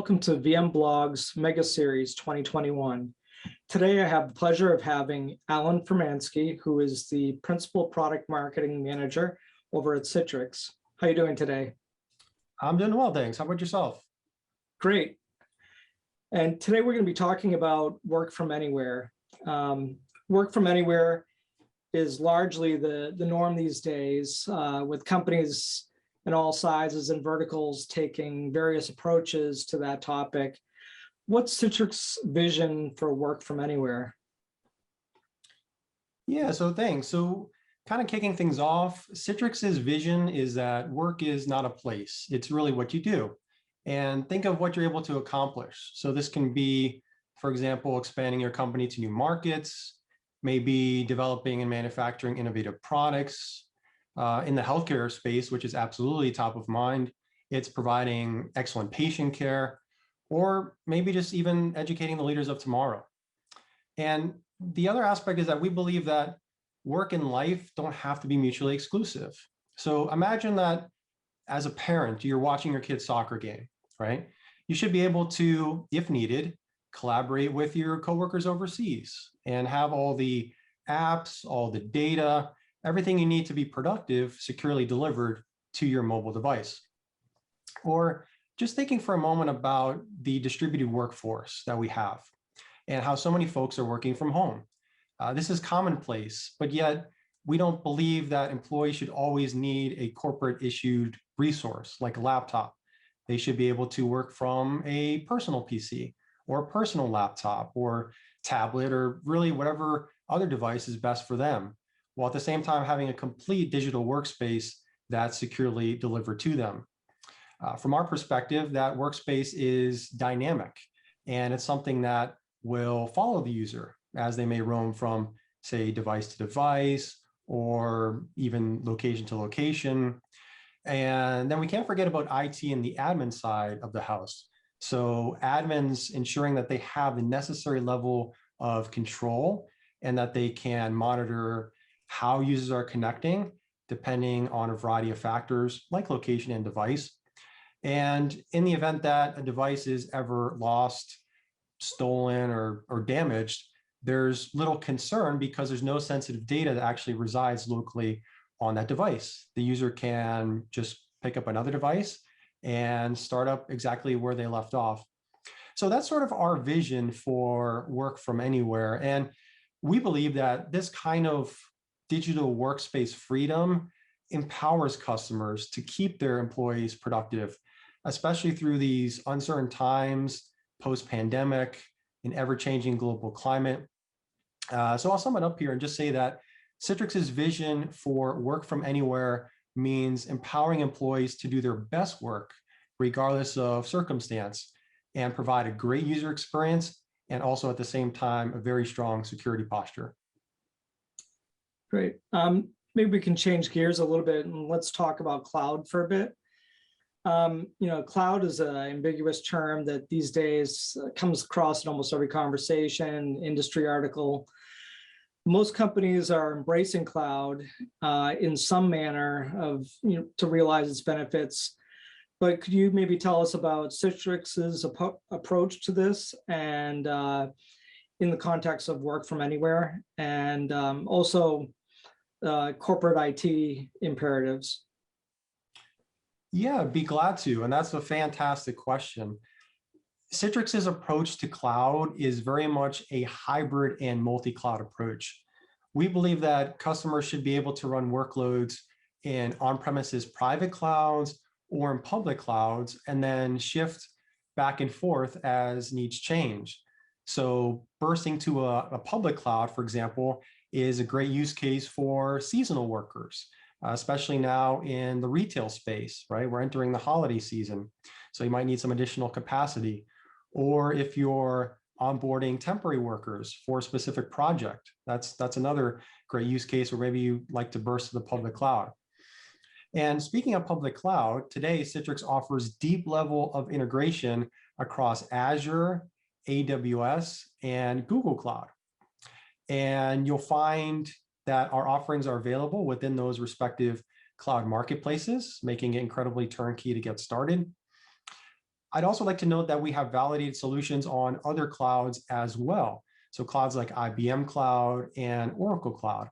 welcome to VMblog's Mega Series 2021. Today I have the pleasure of having Alan Furmanski, who is the Principal Product Marketing Manager over at Citrix. How are you doing today? I'm doing well, thanks. How about yourself? Great. And today we're going to be talking about work from anywhere. Work from anywhere is largely the norm these days, with companies in all sizes and verticals taking various approaches to that topic. What's Citrix's vision for work from anywhere? Yeah, so thanks. So kind of kicking things off, Citrix's vision is that work is not a place. It's really what you do. And think of what you're able to accomplish. So this can be, for example, expanding your company to new markets, maybe developing and manufacturing innovative products. In the healthcare space, which is absolutely top of mind, it's providing excellent patient care, or maybe just even educating the leaders of tomorrow. And the other aspect is that we believe that work and life don't have to be mutually exclusive. So imagine that as a parent, you're watching your kid's soccer game, right? You should be able to, if needed, collaborate with your coworkers overseas and have all the apps, all the data, everything you need to be productive, securely delivered to your mobile device. Or just thinking for a moment about the distributed workforce that we have and how so many folks are working from home. This is commonplace, but yet we don't believe that employees should always need a corporate issued resource like a laptop. They should be able to work from a personal PC or a personal laptop or tablet or really whatever other device is best for them, while at the same time having a complete digital workspace that's securely delivered to them. From our perspective, that workspace is dynamic, and it's something that will follow the user as they may roam from, say, device to device, or even location to location. And then we can't forget about IT and the admin side of the house. So admins ensuring that they have the necessary level of control and that they can monitor how users are connecting, depending on a variety of factors like location and device. And in the event that a device is ever lost, stolen, or damaged, there's little concern because there's no sensitive data that actually resides locally on that device. The user can just pick up another device and start up exactly where they left off. So that's sort of our vision for work from anywhere. And we believe that this kind of digital workspace freedom empowers customers to keep their employees productive, especially through these uncertain times, post-pandemic, an ever-changing global climate. So I'll sum it up here and just say that Citrix's vision for work from anywhere means empowering employees to do their best work, regardless of circumstance, and provide a great user experience, and also at the same time, a very strong security posture. Great. Maybe we can change gears a little bit and let's talk about cloud for a bit. Cloud is an ambiguous term that these days comes across in almost every conversation, industry article. Most companies are embracing cloud in some manner of, to realize its benefits. But could you maybe tell us about Citrix's approach to this and in the context of work from anywhere, and also corporate IT imperatives? Yeah, I'd be glad to. And that's a fantastic question. Citrix's approach to cloud is very much a hybrid and multi-cloud approach. We believe that customers should be able to run workloads in on-premises private clouds or in public clouds, and then shift back and forth as needs change. So bursting to a public cloud, for example, is a great use case for seasonal workers, especially now in the retail space, right? We're entering the holiday season, so you might need some additional capacity. Or if you're onboarding temporary workers for a specific project, that's another great use case where maybe you like to burst to the public cloud. And speaking of public cloud, today Citrix offers deep level of integration across Azure, AWS, and Google Cloud. And you'll find that our offerings are available within those respective cloud marketplaces, making it incredibly turnkey to get started. I'd also like to note that we have validated solutions on other clouds as well. So clouds like IBM Cloud and Oracle Cloud.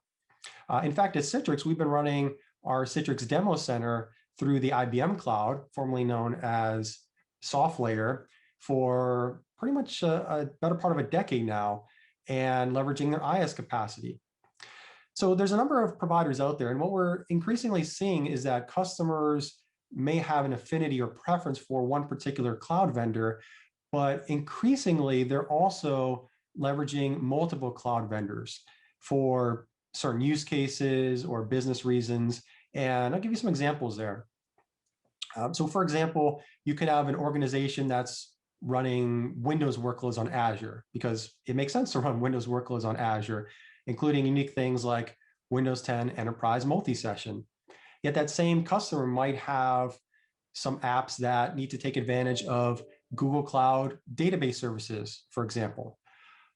In fact, at Citrix, we've been running our Citrix Demo Center through the IBM Cloud, formerly known as SoftLayer, for pretty much a better part of a decade now, and leveraging their IaaS capacity. So there's a number of providers out there, and what we're increasingly seeing is that customers may have an affinity or preference for one particular cloud vendor, but increasingly they're also leveraging multiple cloud vendors for certain use cases or business reasons. And I'll give you some examples there. So for example, you could have an organization that's running Windows workloads on Azure because it makes sense to run Windows workloads on Azure, including unique things like Windows 10 Enterprise Multi-Session. Yet that same customer might have some apps that need to take advantage of Google Cloud database services, for example.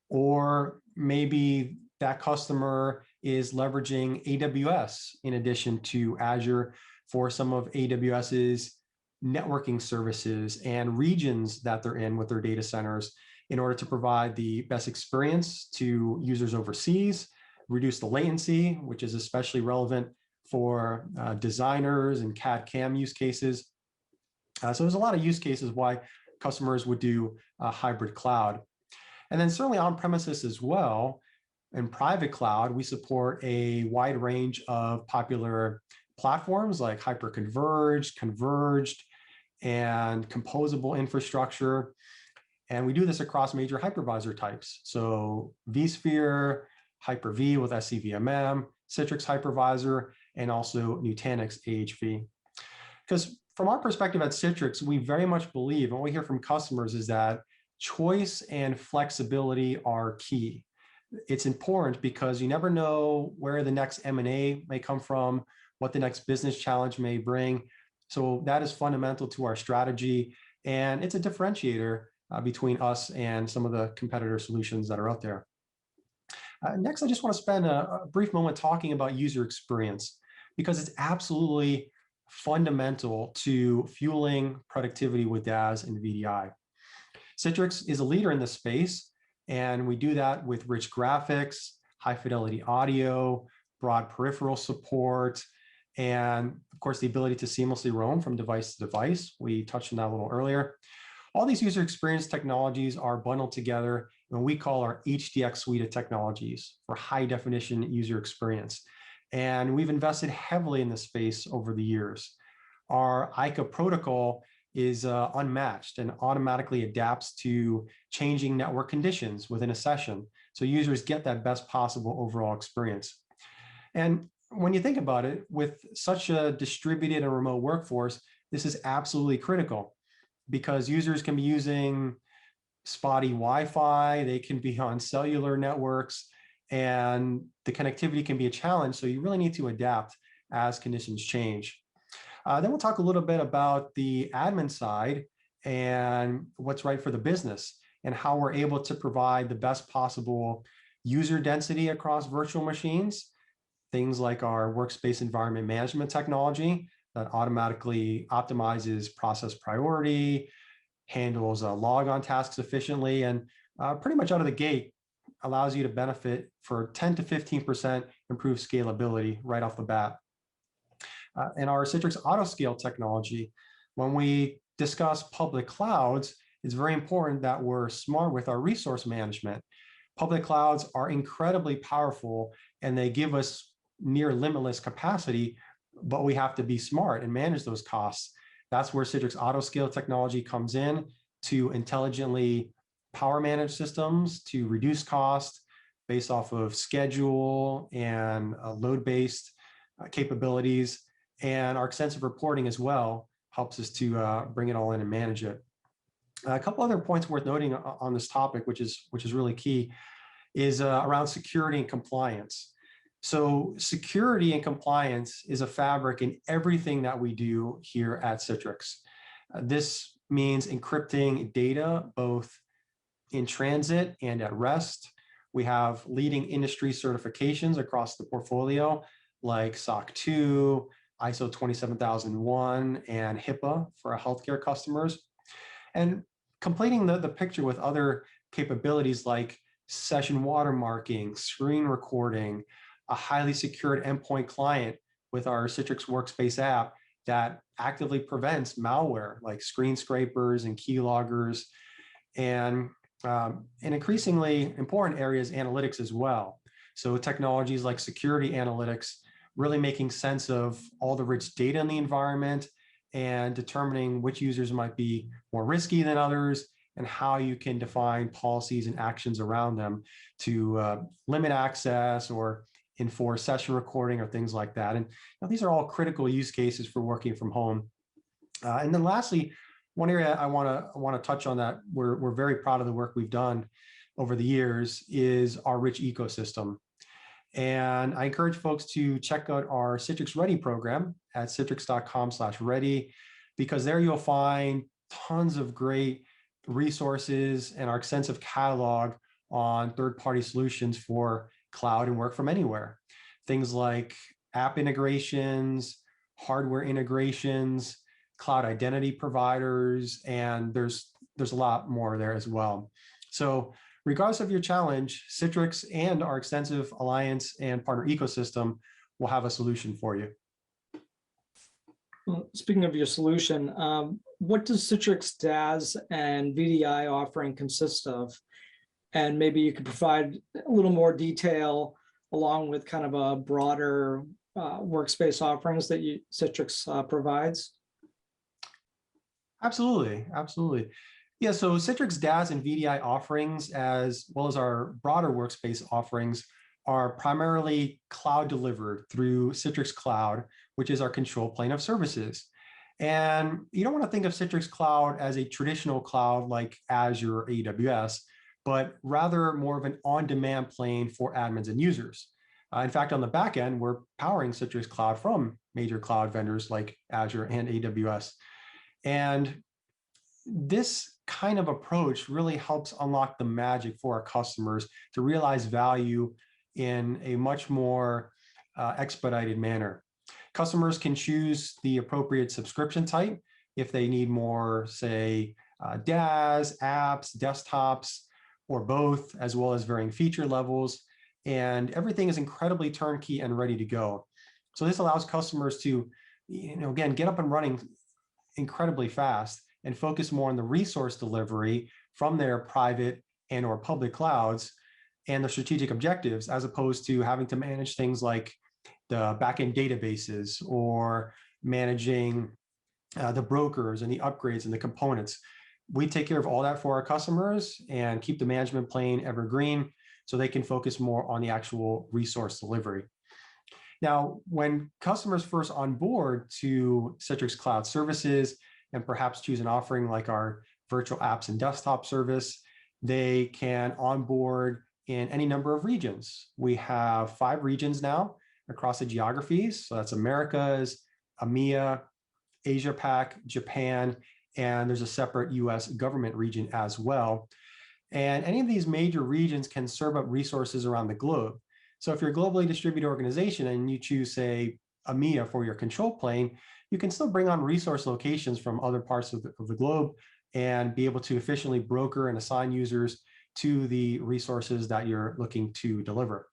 Or maybe that customer is leveraging AWS in addition to Azure for some of AWS's networking services and regions that they're in with their data centers in order to provide the best experience to users overseas, reduce the latency, which is especially relevant for designers and CAD/CAM use cases. So there's a lot of use cases why customers would do a hybrid cloud. And then certainly on-premises as well. In private cloud, we support a wide range of popular platforms like hyperconverged, converged, and composable infrastructure. And we do this across major hypervisor types. So vSphere, Hyper-V with SCVMM, Citrix Hypervisor, and also Nutanix AHV. Because from our perspective at Citrix, we very much believe, and what we hear from customers is that choice and flexibility are key. It's important because you never know where the next M&A may come from, what the next business challenge may bring. So that is fundamental to our strategy. And it's a differentiator between us and some of the competitor solutions that are out there. Next, I just want to spend a brief moment talking about user experience because it's absolutely fundamental to fueling productivity with DaaS and VDI. Citrix is a leader in this space, and we do that with rich graphics, high fidelity audio, broad peripheral support, and of course, the ability to seamlessly roam from device to device. We touched on that a little earlier. All these user experience technologies are bundled together in what we call our HDX suite of technologies for high definition user experience. And we've invested heavily in this space over the years. Our ICA protocol is unmatched and automatically adapts to changing network conditions within a session. So users get that best possible overall experience. And when you think about it, with such a distributed and remote workforce, this is absolutely critical because users can be using spotty Wi-Fi, they can be on cellular networks, and the connectivity can be a challenge. So you really need to adapt as conditions change. Then we'll talk a little bit about the admin side and what's right for the business and how we're able to provide the best possible user density across virtual machines. Things like our Workspace environment management technology that automatically optimizes process priority, handles log-on tasks efficiently, and pretty much out of the gate allows you to benefit for 10 to 15% improved scalability right off the bat. And our Citrix Autoscale technology, when we discuss public clouds, it's very important that we're smart with our resource management. Public clouds are incredibly powerful and they give us near limitless capacity, but we have to be smart and manage those costs. That's where Citrix Autoscale technology comes in to intelligently power manage systems to reduce cost based off of schedule and load-based capabilities. And our extensive reporting as well helps us to bring it all in and manage it. A couple other points worth noting on this topic, which is really key, is around security and compliance. So security and compliance is a fabric in everything that we do here at Citrix. This means encrypting data both in transit and at rest. We have leading industry certifications across the portfolio like SOC 2, ISO 27001, and HIPAA for our healthcare customers. and completing the picture with other capabilities like session watermarking, screen recording, a highly secured endpoint client with our Citrix Workspace app that actively prevents malware like screen scrapers and keyloggers, and in increasingly important areas, analytics as well. So technologies like security analytics, really making sense of all the rich data in the environment and determining which users might be more risky than others, and how you can define policies and actions around them to limit access or enforce session recording or things like that. And these are all critical use cases for working from home. And then lastly, one area I want to touch on that we're very proud of the work we've done over the years is our rich ecosystem. And I encourage folks to check out our Citrix Ready program at citrix.com/ready, because there you'll find tons of great resources and our extensive catalog on third-party solutions for cloud and work from anywhere. Things like app integrations, hardware integrations, cloud identity providers, and there's a lot more there as well. So regardless of your challenge, Citrix and our extensive alliance and partner ecosystem will have a solution for you. Well, speaking of your solution, what does Citrix DaaS and VDI offering consist of? And maybe you could provide a little more detail along with kind of a broader workspace offerings that Citrix provides. Absolutely, absolutely. Yeah, so Citrix DaaS and VDI offerings, as well as our broader workspace offerings, are primarily cloud delivered through Citrix Cloud, which is our control plane of services. And you don't want to think of Citrix Cloud as a traditional cloud like Azure or AWS, but rather more of an on-demand plane for admins and users. In fact, on the back end, we're powering Citrix Cloud from major cloud vendors like Azure and AWS. And this kind of approach really helps unlock the magic for our customers to realize value in a much more expedited manner. Customers can choose the appropriate subscription type if they need more, say, DaaS, apps, desktops, or both, as well as varying feature levels. And everything is incredibly turnkey and ready to go. So this allows customers to, again, get up and running incredibly fast and focus more on the resource delivery from their private and or public clouds and their strategic objectives, as opposed to having to manage things like the backend databases or managing the brokers and the upgrades and the components. We take care of all that for our customers and keep the management plane evergreen so they can focus more on the actual resource delivery. Now, when customers first onboard to Citrix Cloud Services and perhaps choose an offering like our virtual apps and desktop service, they can onboard in any number of regions. We have 5 regions now across the geographies. So that's Americas, EMEA, Asia Pac, Japan, and there's a separate US government region as well. And any of these major regions can serve up resources around the globe. So if you're a globally distributed organization and you choose, say, EMEA for your control plane, you can still bring on resource locations from other parts of the globe and be able to efficiently broker and assign users to the resources that you're looking to deliver.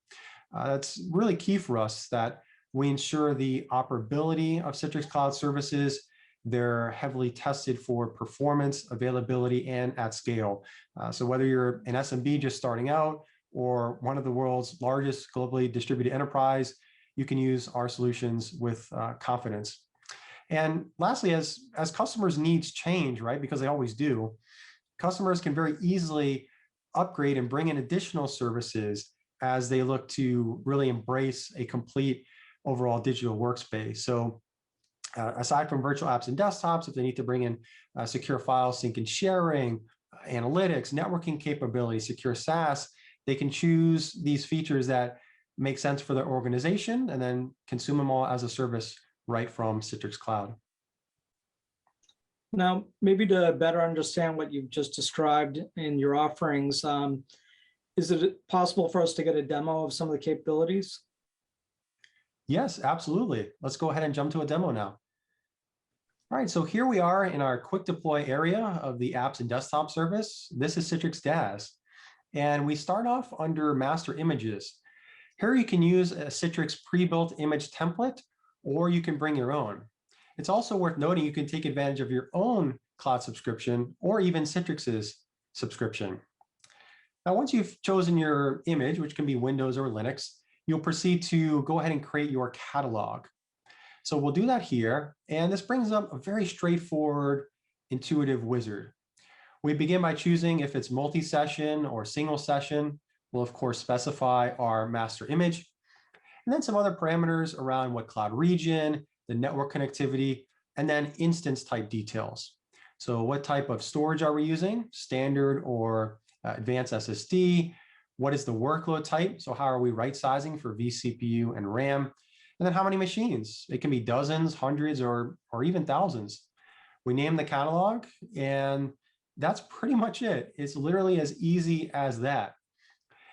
That's really key for us, that we ensure the operability of Citrix Cloud Services. They're heavily tested for performance, availability, and at scale. So whether you're an SMB just starting out or one of the world's largest globally distributed enterprise, you can use our solutions with confidence. And lastly, as customers' needs change, right, because they always do, customers can very easily upgrade and bring in additional services as they look to really embrace a complete overall digital workspace. So aside from virtual apps and desktops, if they need to bring in secure file sync and sharing, analytics, networking capability, secure SaaS, they can choose these features that make sense for their organization and then consume them all as a service right from Citrix Cloud. Now, maybe to better understand what you've just described in your offerings, is it possible for us to get a demo of some of the capabilities? Yes, absolutely. Let's go ahead and jump to a demo now. All right, so here we are in our quick deploy area of the apps and desktop service. This is Citrix DaaS. And we start off under master images. Here you can use a Citrix pre-built image template, or you can bring your own. It's also worth noting you can take advantage of your own cloud subscription or even Citrix's subscription. Now, once you've chosen your image, which can be Windows or Linux, you'll proceed to go ahead and create your catalog. So we'll do that here, and this brings up a very straightforward, intuitive wizard. We begin by choosing if it's multi-session or single session. We'll of course specify our master image, and then some other parameters around what cloud region, the network connectivity, and then instance type details. So what type of storage are we using? Standard or advanced SSD? What is the workload type? So how are we right sizing for vCPU and RAM? And then how many machines? It can be dozens, hundreds, or even thousands. We name the catalog, and that's pretty much it. It's literally as easy as that.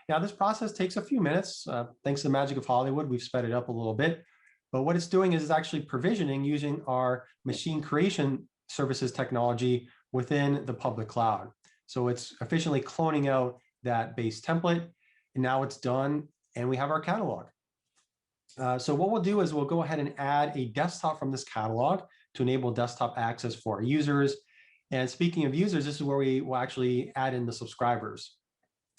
Now, this process takes a few minutes. Thanks to the magic of Hollywood, we've sped it up a little bit. But what it's doing is it's actually provisioning using our machine creation services technology within the public cloud. So it's efficiently cloning out that base template, and now it's done, and we have our catalog. So what we'll do is we'll go ahead and add a desktop from this catalog to enable desktop access for our users. And speaking of users, this is where we will actually add in the subscribers.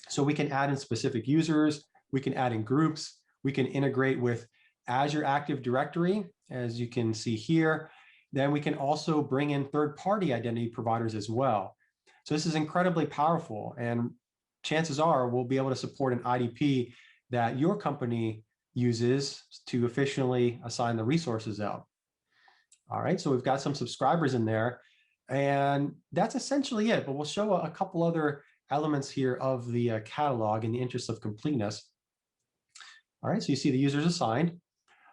So we can add in specific users, we can add in groups, we can integrate with Azure Active Directory, as you can see here. Then we can also bring in third-party identity providers as well. So this is incredibly powerful, and chances are we'll be able to support an IDP that your company uses to efficiently assign the resources out. All right, so we've got some subscribers in there, and that's essentially it, but we'll show a couple other elements here of the catalog in the interest of completeness. All right, so you see the users assigned.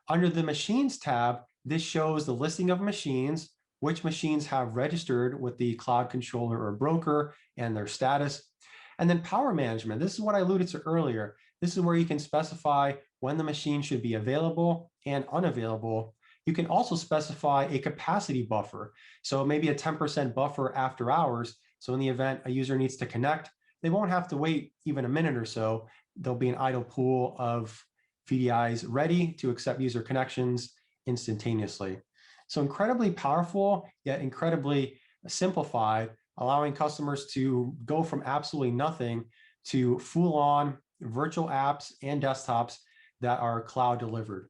Under the Machines tab, this shows the listing of machines, which machines have registered with the cloud controller or broker and their status. And then power management, this is what I alluded to earlier. This is where you can specify when the machine should be available and unavailable. You can also specify a capacity buffer. So maybe a 10% buffer after hours. So in the event a user needs to connect, they won't have to wait even a minute or so. There'll be an idle pool of VDIs ready to accept user connections instantaneously. So incredibly powerful, yet incredibly simplified, allowing customers to go from absolutely nothing to full-on virtual apps and desktops that are cloud delivered.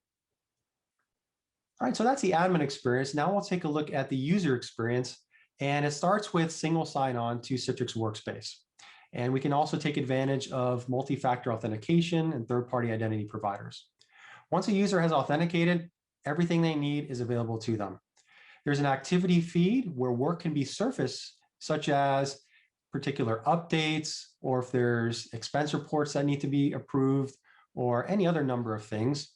All right, so that's the admin experience. Now we'll take a look at the user experience, and it starts with single sign-on to Citrix Workspace. And we can also take advantage of multi-factor authentication and third-party identity providers. Once a user has authenticated, everything they need is available to them. There's an activity feed where work can be surfaced, such as particular updates, or if there's expense reports that need to be approved, or any other number of things.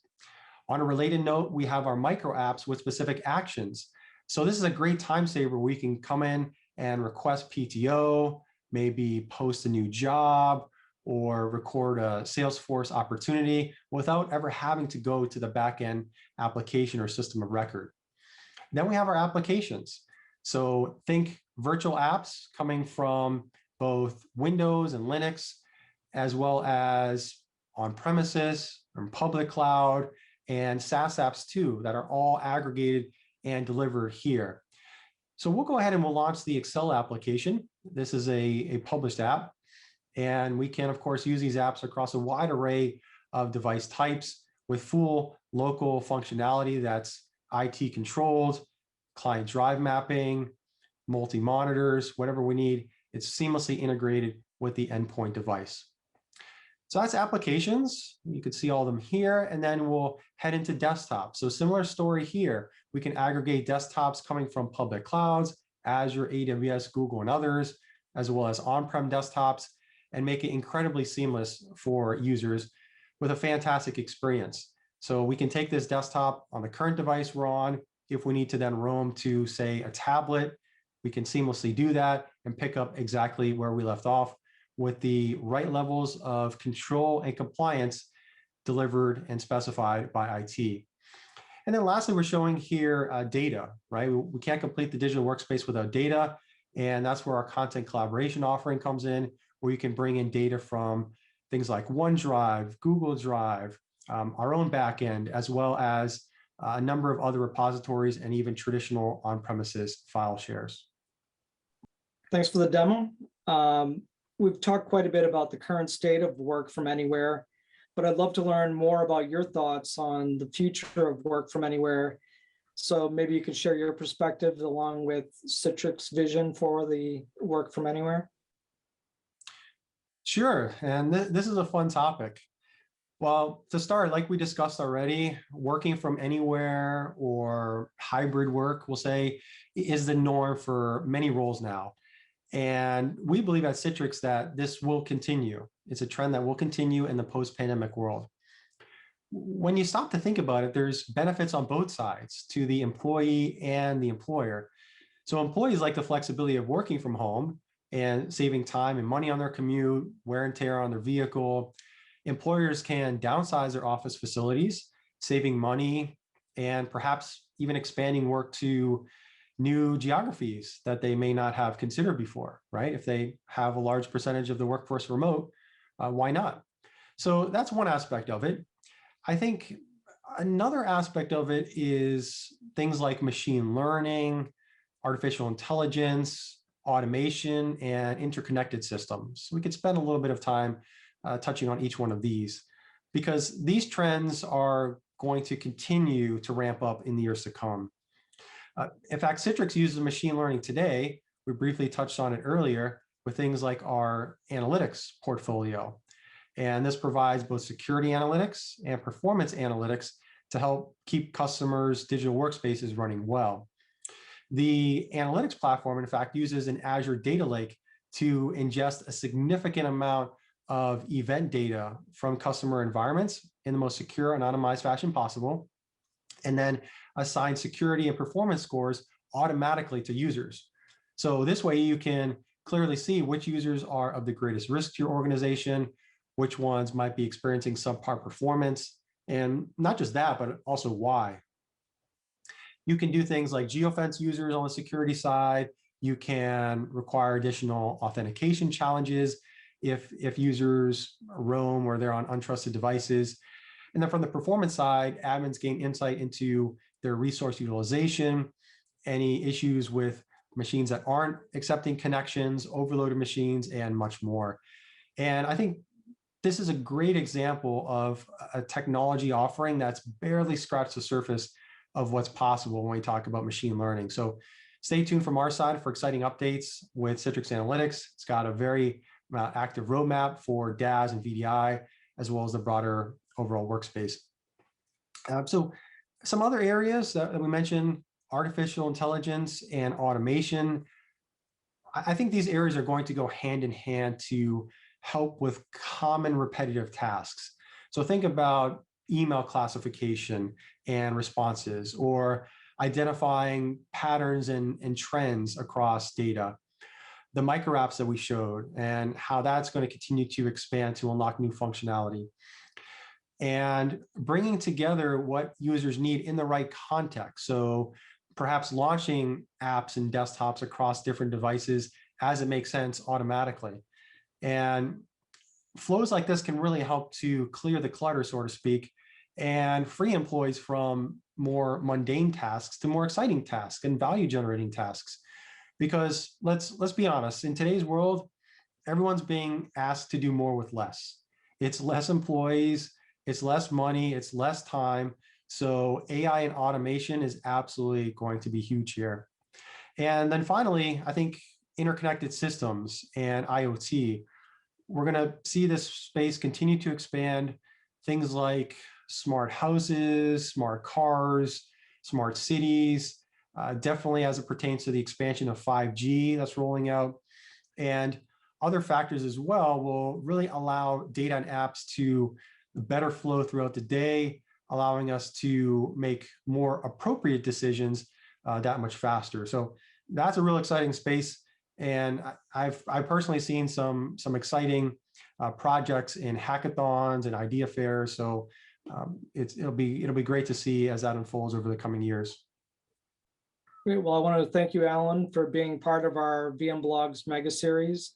On a related note, we have our micro apps with specific actions. So this is a great time saver where we can come in and request PTO, maybe post a new job, or record a Salesforce opportunity without ever having to go to the backend application or system of record. Then we have our applications. So think virtual apps coming from both Windows and Linux, as well as on-premises and public cloud, and SaaS apps too, that are all aggregated and delivered here. So we'll go ahead and we'll launch the Excel application. This is a published app, and we can of course use these apps across a wide array of device types with full local functionality that's IT controlled, client drive mapping, multi-monitors, whatever we need. It's seamlessly integrated with the endpoint device. So that's applications. You can see all of them here, and then we'll head into desktop. So similar story here. We can aggregate desktops coming from public clouds, Azure, AWS, Google, and others, as well as on-prem desktops, and make it incredibly seamless for users with a fantastic experience. So we can take this desktop on the current device we're on. If we need to then roam to, say, a tablet, we can seamlessly do that and pick up exactly where we left off with the right levels of control and compliance delivered and specified by IT. And then lastly, we're showing here data, right? We can't complete the digital workspace without data. And that's where our content collaboration offering comes in, where you can bring in data from things like OneDrive, Google Drive, our own backend, as well as a number of other repositories and even traditional on-premises file shares. Thanks for the demo. We've talked quite a bit about the current state of work from anywhere, but I'd love to learn more about your thoughts on the future of work from anywhere. So maybe you could share your perspective along with Citrix vision for the work from anywhere. Sure, and this is a fun topic. Well, to start, like we discussed already, working from anywhere or hybrid work, we'll say, is the norm for many roles now. And we believe at Citrix that this will continue. It's a trend that will continue in the post-pandemic world. When you stop to think about it, there's benefits on both sides to the employee and the employer. So employees like the flexibility of working from home and saving time and money on their commute, wear and tear on their vehicle. Employers can downsize their office facilities, saving money and perhaps even expanding work to new geographies that they may not have considered before, right? If they have a large percentage of the workforce remote, why not? So that's one aspect of it. I think another aspect of it is things like machine learning, artificial intelligence, automation, and interconnected systems. We could spend a little bit of time touching on each one of these because these trends are going to continue to ramp up in the years to come. In fact, Citrix uses machine learning today. We briefly touched on it earlier with things like our analytics portfolio. And this provides both security analytics and performance analytics to help keep customers' digital workspaces running well. The analytics platform, in fact, uses an Azure data lake to ingest a significant amount of event data from customer environments in the most secure, anonymized fashion possible, and then assign security and performance scores automatically to users. So this way you can clearly see which users are of the greatest risk to your organization, which ones might be experiencing subpar performance, and not just that, but also why. You can do things like geofence users on the security side. You can require additional authentication challenges if users roam or they're on untrusted devices. And then from the performance side, admins gain insight into their resource utilization, any issues with machines that aren't accepting connections, overloaded machines, and much more. And I think this is a great example of a technology offering that's barely scratched the surface of what's possible when we talk about machine learning. So stay tuned from our side for exciting updates with Citrix Analytics. It's got a very active roadmap for DaaS and VDI, as well as the broader overall workspace. So some other areas that we mentioned, artificial intelligence and automation. I think these areas are going to go hand in hand to help with common repetitive tasks. So think about email classification and responses, or identifying patterns and trends across data. The micro apps that we showed and how that's going to continue to expand to unlock new functionality. And bringing together what users need in the right context. So perhaps launching apps and desktops across different devices as it makes sense automatically. And flows like this can really help to clear the clutter, so to speak, and free employees from more mundane tasks to more exciting tasks and value generating tasks. Because let's be honest, in today's world, everyone's being asked to do more with less. It's less employees, it's less money, it's less time. So AI and automation is absolutely going to be huge here. And then finally, I think interconnected systems and IoT, we're going to see this space continue to expand. Things like smart houses, smart cars, smart cities, definitely as it pertains to the expansion of 5G that's rolling out. And other factors as well will really allow data and apps to better flow throughout the day, allowing us to make more appropriate decisions that much faster. So that's a real exciting space. And I've personally seen some exciting projects in hackathons and idea fairs. So it'll be great to see as that unfolds over the coming years. Great. Well, I want to thank you, Alan, for being part of our VMblogs mega series.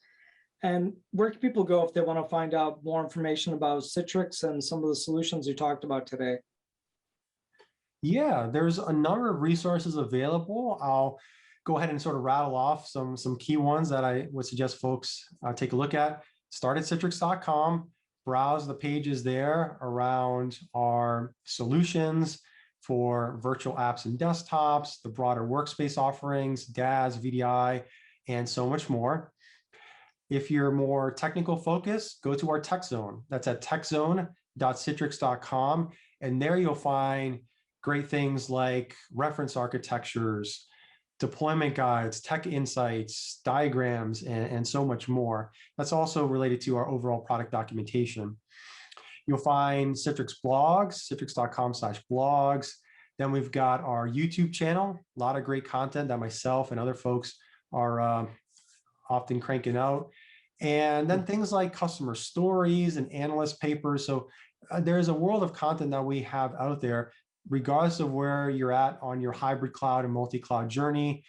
And where can people go if they want to find out more information about Citrix and some of the solutions you talked about today? Yeah, there's a number of resources available. I'll go ahead and sort of rattle off some key ones that I would suggest folks take a look at. Start at citrix.com, browse the pages there around our solutions for virtual apps and desktops, the broader workspace offerings, DaaS, VDI, and so much more. If you're more technical focused, go to our tech zone. That's at techzone.citrix.com. And there you'll find great things like reference architectures, deployment guides, tech insights, diagrams, and so much more. That's also related to our overall product documentation. You'll find Citrix blogs, citrix.com/blogs. Then we've got our YouTube channel, a lot of great content that myself and other folks are often cranking out. And then things like customer stories and analyst papers. So there's a world of content that we have out there, regardless of where you're at on your hybrid cloud and multi-cloud journey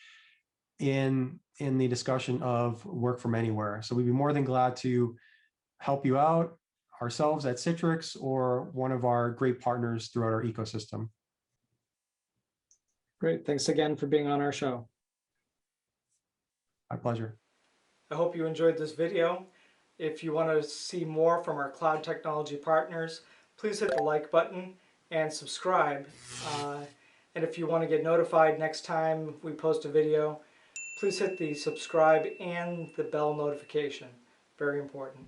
in the discussion of work from anywhere. So we'd be more than glad to help you out ourselves at Citrix or one of our great partners throughout our ecosystem. Great. Thanks again for being on our show. My pleasure. I hope you enjoyed this video. If you want to see more from our cloud technology partners, please hit the like button and subscribe. And if you want to get notified next time we post a video, please hit the subscribe and the bell notification. Very important.